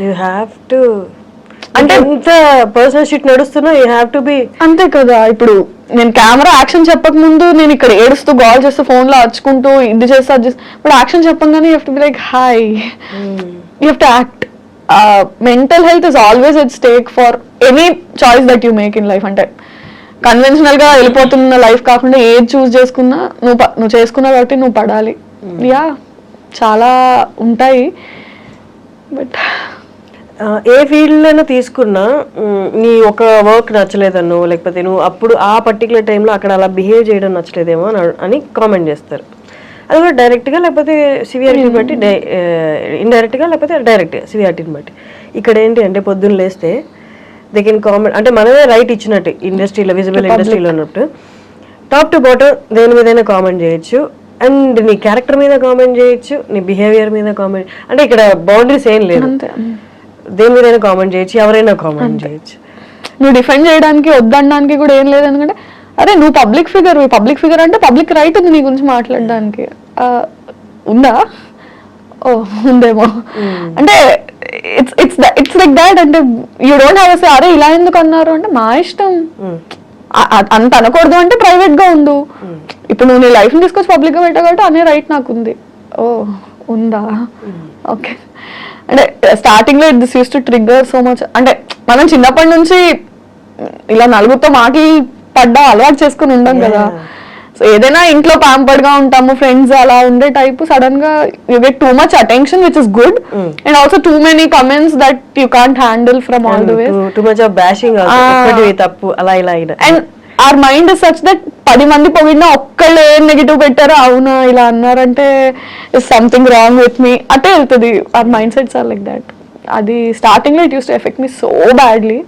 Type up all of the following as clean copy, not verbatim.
You have to, అంటే ఎంత personal shit నడుస్తున్నా యూ హ్యావ్ టు బి. అంతే కదా. ఇప్పుడు నేను కెమెరా యాక్షన్ చెప్పక ముందు నేను ఇక్కడ ఏడుస్తూ కాల్ చేస్తూ ఫోన్ లో అచ్చుకుంటూ ఇది చేస్తా అది చేస్తా, ఇప్పుడు యాక్షన్ చెప్పంగానే you have to be like hi, you have to act. Mental health is always at stake for any choice that you make in life. అంటే కన్వెన్షనల్ గా వెళ్ళిపోతున్న లైఫ్ కాకుండా ఏది చూస్ చేసుకున్నా నువ్వు చేసుకున్నా కాబట్టి నువ్వు పడాలి. యా చాలా ఉంటాయి. బట్ ఏ ఫీల్డ్లోనూ తీసుకున్నా నీ ఒక వర్క్ నచ్చలేదన్నో, లేకపోతే నువ్వు అప్పుడు ఆ పర్టికులర్ టైంలో అక్కడ అలా బిహేవ్ చేయడం నచ్చలేదేమో అని కామెంట్ చేస్తారు. అది కూడా డైరెక్ట్గా లేకపోతే సివియారిటీని బట్టి, ఇండైరెక్ట్గా లేకపోతే డైరెక్ట్గా సివియారిటీని బట్టి. ఇక్కడ ఏంటి అంటే పొద్దున్న లేస్తే దే కెన్ కామెంట్, అంటే మనమే రైట్ ఇచ్చినట్టు ఇండస్ట్రీలో, విజిబుల్ ఇండస్ట్రీలో ఉన్నట్టు టాప్ టు బాటమ్ దేని మీదైనా కామెంట్ చేయొచ్చు. అండ్ నీ క్యారెక్టర్ మీద కామెంట్ చేయొచ్చు, నీ బిహేవియర్ మీద కామెంట్, అంటే ఇక్కడ బౌండరీస్ ఏం లేదు. దేని మీదైనా కామెంట్ చేయొచ్చు, ఎవరైనా కామెంట్ చేయొచ్చు. నువ్వు డిఫెండ్ చేయడానికి వద్దనడానికి కూడా ఏం లేదు. ఎందుకంటే అరే నువ్వు పబ్లిక్ ఫిగర్ అంటే పబ్లిక్ రైట్ ఉంది నీ గురించి మాట్లాడడానికి. ఉందా? ఓ ఉందేమో. అంటే ఇట్స్ లైక్ దాట్. అంటే యూ డోంట్ హ్యావ్ సే అరే ఇలా ఎందుకు అన్నారు అంటే మా ఇష్టం. అంత అనకూడదు అంటే ప్రైవేట్ గా ఉండు. ఇప్పుడు నువ్వు నీ లైఫ్ ని తీసుకొచ్చి పబ్లిక్ గా పెట్టా కాబట్టి అనే రైట్ నాకు ఉంది. ఓ ఉందా? ఓకే. అంటే స్టార్టింగ్ లో this use to trigger so much. అంటే మనం చిన్నప్పటి నుంచి ఇలా నలుగురితో మాటలు పడ్డా అలవాటు చేసుకుని ఉండం కదా. సో ఏదైనా ఇంట్లో ప్యాంపర్డ్ గా ఉంటాము, ఫ్రెండ్స్ అలా ఉండే టైప్, సడన్ గా you get two much attention which is good, and also too many comments that you can't handle from all the ways. Too much of bashing తప్పు అలా ఇలా. And our mind is such that 10 మంది పొగిడినా ఒక్కళ్ళు ఏం negative పెట్టారో అవునా ఇలా అన్నారంటే is something wrong with me అటే వెళ్తుంది. Our mind sets are like that. అది స్టార్టింగ్ లో it use to affect me so badly.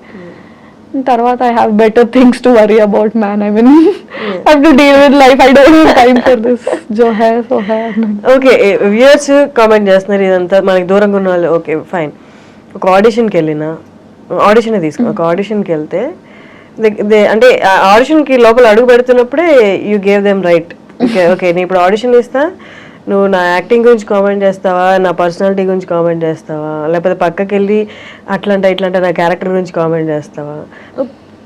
తర్వాత I have better things to worry about, man. I mean, I have to deal with life. I don't have time for this. Jo hai so hai. Okay, viewers comment చేస్తున్నారు ఇదంతా మనకి దూరంగా ఉన్న వాళ్ళు. Okay fine. ఒక ఆడిషన్కి వెళ్ళినా, audition తీసుకో, ఒక ఆడిషన్కి వెళ్తే అంటే ఆడిషన్కి లోపల అడుగు పెడుతున్నప్పుడే you gave them right. Okay నేను ఇప్పుడు ఆడిషన్ ఇస్తా, నువ్వు నా యాక్టింగ్ గురించి కామెంట్ చేస్తావా, నా పర్సనాలిటీ గురించి కామెంట్ చేస్తావా, లేకపోతే పక్కకి వెళ్ళి అట్లంటే నా క్యారెక్టర్ గురించి కామెంట్ చేస్తావా.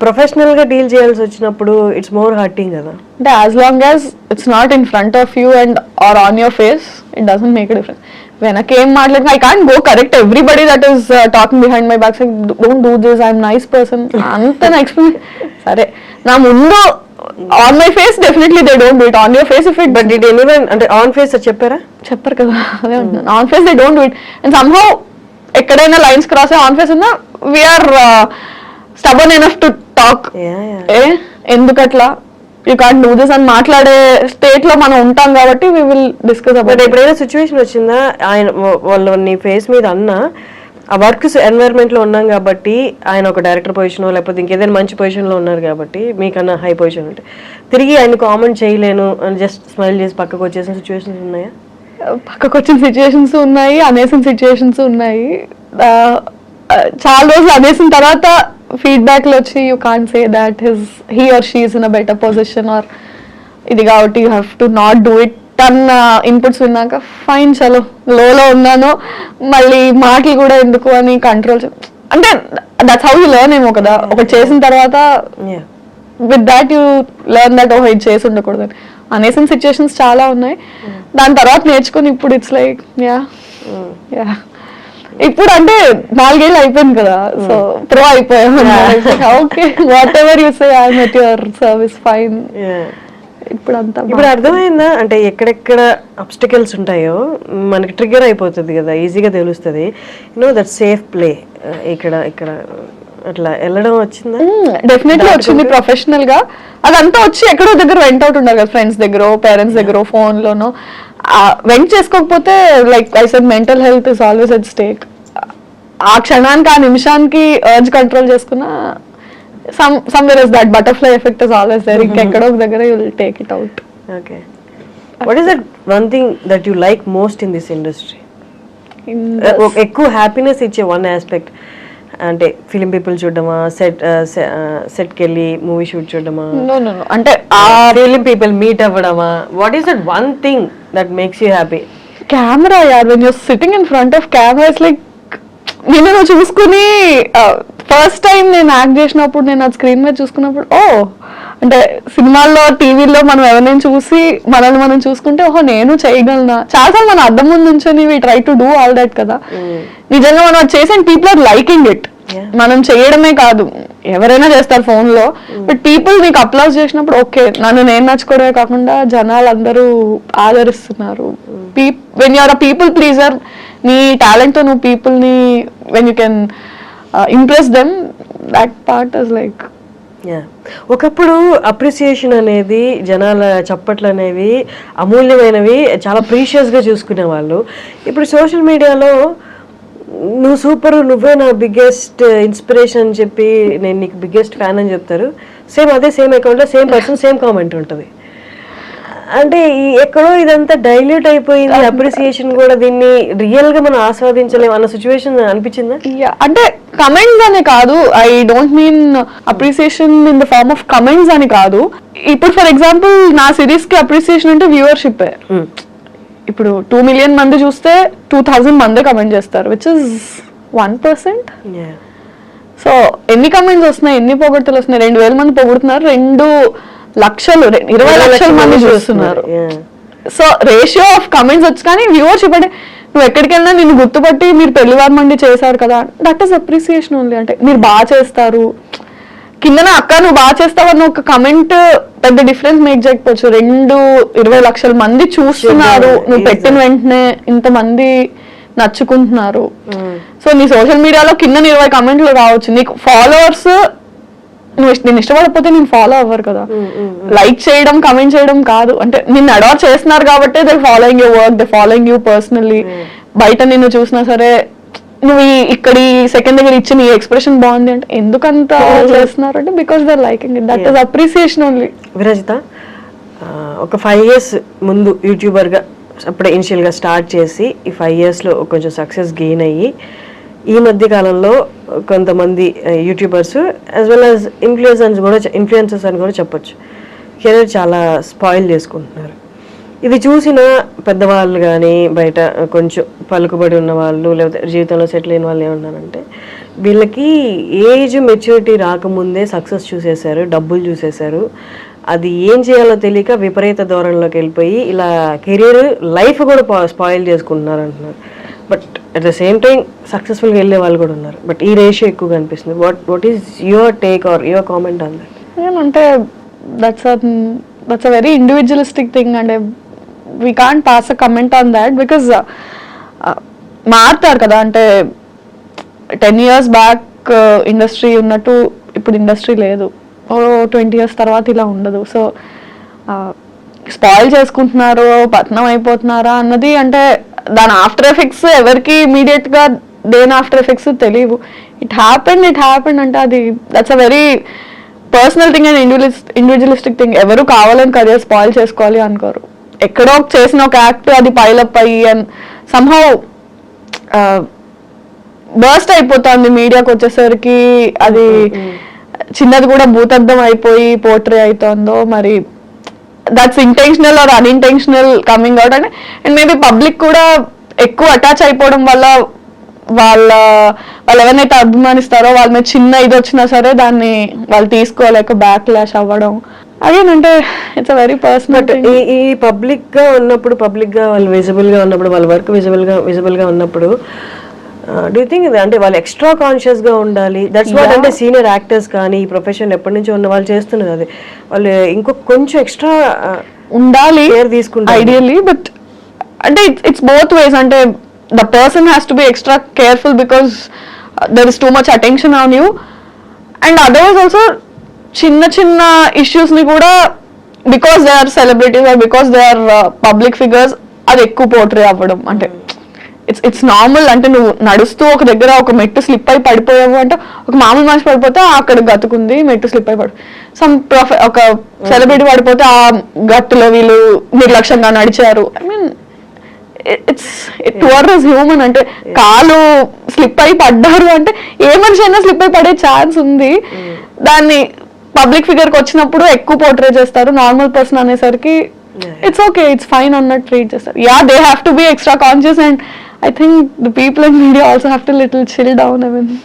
ప్రొఫెషనల్గా డీల్ చేయాల్సి వచ్చినప్పుడు ఇట్స్ మోర్ హర్టింగ్ కదా. అంటే as long as it's not in front of you and are on your face it doesn't make a difference. వెనకేం మాట్లాడినా I can't go correct everybody that is talking behind my back, don't do this, I'm nice person అంత నా experience. సరే నా ముందు on my face definitely they don't do it. On your face if it but did anyone అంటే on face చెప్పారా? చెప్పరు కదా. అదే అంటున్నాను, on face they don't do it. And somehow ఎక్కడైనా లైన్స్ క్రాస్ అయ్యి ఆన్ ఫేస్ ఉన్నా we're stubborn enough to talk. ఎందుకట్లా యూ కాంట్ డూ దిస్ అని మాట్లాడే స్టేట్ లో మనం ఉంటాం కాబట్టి వి విల్ డిస్కస్ అబౌట్. ఎప్పుడైనా సిచ్యువేషన్ వచ్చిందా ఆయన వాళ్ళు నీ ఫేస్ మీద అన్నా ఆ వర్క్ ఎన్వైరన్మెంట్ లో ఉన్నాం కాబట్టి, ఆయన ఒక డైరెక్టర్ పొజిషన్ లేకపోతే ఇంకేదైనా మంచి పొజిషన్ లో ఉన్నారు కాబట్టి మీకన్నా హై పొజిషన్ ఉంటే తిరిగి ఆయన కామెంట్ చేయలేను అని జస్ట్ స్మైల్ చేసి పక్కకు వచ్చేసిన సిచ్యువేషన్స్ ఉన్నాయా? పక్కకు వచ్చిన సిచ్యువేషన్స్ ఉన్నాయి, అనేసిన సిచ్యువేషన్స్ ఉన్నాయి. చాలా రోజులు అనేసిన తర్వాత ఫీడ్బ్యాక్ లో వచ్చి you can't say that he or she is in a better position or ఇది కాబట్టి you have to not do it అన్న ఇన్పుట్స్ విన్నాక ఫైన్ చలో లోలో ఉన్నాను, మళ్ళీ మాటలు కూడా ఎందుకు అని కంట్రోల్. అంటే దట్స్ హౌ యూ లెర్న్ ఏమో కదా. ఒకటి చేసిన తర్వాత with that you learn that ఓహో ఇది చేసి ఉండకూడదు. అనేసిన సిచ్యువేషన్స్ చాలా ఉన్నాయి. దాని తర్వాత నేర్చుకుని ఇప్పుడు ఇట్స్ లైక్ యా. ఇప్పుడు అంటే 4 ఏళ్ళు అయిపోయింది కదా, సో ప్రో అయిపోయాం. Okay what ever you say I'm at your service fine. ఇప్పుడు అర్థమైందా అంటే ఎక్కడెక్కడ అబ్స్టికల్స్ ఉంటాయో మనకి ట్రిగ్గర్ అయిపోతుంది కదా, ఈజీగా తెలుస్తుంది. యూనో దట్ సేఫ్ ప్లే ఇక్కడ అట్లా వెళ్ళడం వచ్చిందా? డెఫినెట్లీ వచ్చింది. ప్రొఫెషనల్ గా అదంతా వచ్చి ఎక్కడో దగ్గర వెంట్ అవుట్ ఉన్నారు కదా, ఫ్రెండ్స్ దగ్గర, పేరెంట్స్ దగ్గర, ఫోన్ లోనో. వెంట్ చేసుకోకపోతే like I said mental health is always at stake. ఆ క్షణానికి ఆ నిమిషానికి అర్జ్ కంట్రోల్ చేసుకున్నా somewhere is that butterfly effect is always there. Ekkado dagara you will take it out. Okay, what is that one thing that you like most in this industry? Ekku happiness iche one aspect అంటే film people చూడడమా, set కెళ్ళి movie shoot చూడడమా? No అంటే ఆ film people meet అవ్వడమా? What is that one thing that makes you happy? Camera, yeah. When you're sitting in front of camera, it's like నిన్ను నువ్వు చూసుకుని ఫస్ట్ టైం నేను యాక్ట్ చేసినప్పుడు నేను అది స్క్రీన్ మీద చూసుకున్నప్పుడు అంటే సినిమాల్లో టీవీలో మనం ఎవరినైనా చూసి మనల్ని మనం చూసుకుంటే నేను చేయగలనా, చాలాసార్లు మన అద్దం ముందు నుంచొని we try to do all that కదా. నిజంగా మనం అది చేసి and people are liking it. మనం చేయడమే కాదు, ఎవరైనా చేస్తారు ఫోన్ లో, బట్ పీపుల్ నీకు అప్లాస్ చేసినప్పుడు ఓకే నన్ను నేను నచ్చుకోవడమే కాకుండా జనాలు అందరూ ఆదరిస్తున్నారు. When you're a people pleaser, నీ టాలెంట్ తో నువ్వు పీపుల్ ని when you can impress them, that part is like. ఒకప్పుడు అప్రిసియేషన్ అనేది జనాల చప్పట్లు అనేవి అమూల్యమైనవి, చాలా ప్రీషియస్గా చూసుకునే వాళ్ళు. ఇప్పుడు సోషల్ మీడియాలో నువ్వు సూపర్, నువ్వే నా బిగ్గెస్ట్ ఇన్స్పిరేషన్ అని చెప్పి నేను నీకు బిగ్గెస్ట్ ఫ్యాన్ అని చెప్తారు. అదే సేమ్ అకౌంట్లో సేమ్ పర్సన్ సేమ్ కామెంట్ ఉంటుంది. అంటే ఎక్కడో ఇదంతా డైల్యూట్ అయిపోయింది, అప్రిసియేషన్ కూడా దీన్ని రియల్ గా మనం ఆస్వాదించలేము అన్న సిచ్యువేషన్ అనిపించిందా? అంటే కమెంట్స్ అని కాదు, I don't mean appreciation in the form of comments అని కాదు. ఇప్పుడు ఫర్ ఎగ్జాంపుల్ నా సిరీస్ కి అప్రిసియేషన్ అంటే వ్యూవర్షిప్. ఇప్పుడు 2 million మంది చూస్తే 2000 మంది కమెంట్ చేస్తారు, విచ్ ఇస్ 1%. సో ఎన్ని కమెంట్స్ వస్తున్నాయి, ఎన్ని పొగడ్తలు వస్తున్నాయి? 2000 మంది పొగుడుతున్నారు, 2 లక్షలు 20 లక్షల మంది చూస్తున్నారు. సో రేషియో ఆఫ్ కమెంట్స్ వచ్చి, కానీ వ్యూవర్షిప్ అంటే నువ్వు ఎక్కడికి వెళ్ళినా నిన్ను గుర్తుపట్టి మీరు పెళ్లివారు మంది చేశారు కదా, దట్ ఈస్ అప్రిసియేషన్ ఓన్లీ. అంటే మీరు బాగా చేస్తారు, కిందన అక్క నువ్వు బాగా చేస్తావు అన్న ఒక కమెంట్ పెద్ద డిఫరెన్స్ మేక్ చేయకపోవచ్చు. 20 లక్షల మంది చూస్తున్నారు, నువ్వు పెట్టిన వెంటనే ఇంతమంది నచ్చుకుంటున్నారు. సో నీ సోషల్ మీడియాలో కింద 20 కమెంట్లు రావచ్చు, నీకు ఫాలోవర్స్ నేను ఇష్టపడకపోతే నేను ఫాలో అవ్వరు కదా. లైక్ చేయడం, కమెంట్ చేయడం కాదు, అంటే నిన్ను అడార్ చేస్తున్నారు కాబట్టి they following you work, they following you personally. బయట నిన్ను చూసినా సరే నువ్వు ఇక్కడ సెకండ్ దగ్గర ఇచ్చిన ఈ ఎక్స్ప్రెషన్ బాగుంది అంటే ఎందుకంత చేస్తున్నారు అంటే because they are liking it, that is appreciation only. Virajitha, ఒక 5 years ముందు యూట్యూబర్గా అప్పుడే ఇనిషియల్గా స్టార్ట్ చేసి ఈ 5 yearsలో కొంచెం సక్సెస్ గెయిన్ అయ్యి ఈ మధ్య కాలంలో కొంతమంది YouTubers as well as influencers అని కూడా చెప్పొచ్చు, కెరీర్ చాలా స్పాయిల్ చేసుకుంటున్నారు. ఇది చూసిన పెద్దవాళ్ళు కానీ బయట కొంచెం పలుకుబడి ఉన్న వాళ్ళు లేకపోతే జీవితంలో సెటిల్ అయిన వాళ్ళు ఏమన్నారంటే, వీళ్ళకి ఏజ్ మెచ్యూరిటీ రాకముందే సక్సెస్ చూసేశారు, డబ్బులు చూసేశారు, అది ఏం చేయాలో తెలియక విపరీత ధోరణిలోకి వెళ్ళిపోయి ఇలా కెరీర్ లైఫ్ కూడా స్పాయిల్ చేసుకుంటున్నారు అంటున్నారు. But at the same time సక్సెస్ఫుల్గా వెళ్ళే వాళ్ళు కూడా ఉన్నారు. బట్ ఈ రేషియో ఎక్కువగా అనిపిస్తుంది. What is your take or your comment on that? ఏమంటే that's a very individualistic thing, అంటే we can't pass a comment on that because మారుతారు కదా. అంటే 10 years బ్యాక్ ఇండస్ట్రీ ఉన్నట్టు ఇప్పుడు ఇండస్ట్రీ లేదు, 20 years తర్వాత ఇలా ఉండదు. సో స్పాయిల్ చేసుకుంటున్నారు, పతనం అయిపోతున్నారా అన్నది అంటే దాని ఆఫ్టర్ ఎఫెక్ట్స్ ఎవరికి ఇమీడియట్ గా దేని ఆఫ్టర్ ఎఫెక్ట్స్ తెలియవు. ఇట్ హ్యాపెండ్ అంటే అది that's a very personal thing and individualistic thing. ఎవరు కావాలని కెరియర్ స్పాయిల్ చేసుకోవాలి అనుకోరు. ఎక్కడో చేసిన ఒక యాక్ట్ అది పైలప్ అయ్యి అండ్ సంహౌ బర్స్ట్ అయిపోతుంది మీడియాకి వచ్చేసరికి, అది చిన్నది కూడా భూతద్దం అయిపోయి పోర్ట్రే అవుతుందో మరి that's intentional or unintentional coming out. And maybe public కూడా ఎక్కువ అటాచ్ అయిపోవడం వల్ల వాళ్ళు ఎవరినైతే అభిమానిస్తారో వాళ్ళ మీద చిన్న ఇది వచ్చినా సరే దాన్ని వాళ్ళు తీసుకోలేక బ్యాక్ లాష్ అవ్వడం. అదేనంటే ఇట్స్ అ వెరీ పర్సనల్. ఈ పబ్లిక్ గా ఉన్నప్పుడు, పబ్లిక్ గా వాళ్ళు విజిబుల్ గా ఉన్నప్పుడు, వాళ్ళ వర్క్ విజిబుల్ గా ఉన్నప్పుడు డూ యూ థింక్ అంటే వాళ్ళు ఎక్స్ట్రా కాన్షియస్ గా ఉండాలి? దట్స్ వాట్ అంటే సీనియర్ యాక్టర్స్ కానీ ఈ ప్రొఫెషన్ ఎప్పటి నుంచో ఉన్న వాళ్ళు చేస్తున్నారు, అది వాళ్ళు ఇంకొక కొంచెం ఎక్స్ట్రా ఉండాలి కేర్ తీసుకుంటారు ఐడియల్లీ. బట్ అంటే ఇట్స్ బోత్ వేస్. అంటే the person has to be extra careful because there is too much attention on you. And otherwise also చిన్న ఇష్యూస్ ని కూడా because they are celebrities or because they are public figures అది ఎక్కువ portray అవ్వడం. అంటే it's normal. అంటే నువ్వు నడుస్తూ ఒక దగ్గర ఒక మెట్టు స్లిప్ అయి పడిపోయావు అంటే ఒక మామూలు మనిషి పడిపోతే అక్కడ గతుకుంది, మెట్టు స్లిప్ అయి ఒక సెలబ్రిటీ పడిపోతే ఆ గట్టులో వీళ్ళు నిర్లక్ష్యంగా నడిచారు. I mean it's human. అంటే కాలు స్లిప్ అయి పడ్డారు అంటే ఏ మనిషి అయినా స్లిప్ అయి పడే ఛాన్స్ ఉంది. దాన్ని పబ్లిక్ ఫిగర్ కి వచ్చినప్పుడు ఎక్కువ పోర్ట్రే చేస్తారు. నార్మల్ పర్సన్ అనేసరికి ఇట్స్ ఓకే, ఇట్స్ ఫైన్ అన్నట్టు ట్రీట్ చేస్తారు. Yeah, they have to be extra conscious. And I think the people in media also have to little chill down. I mean,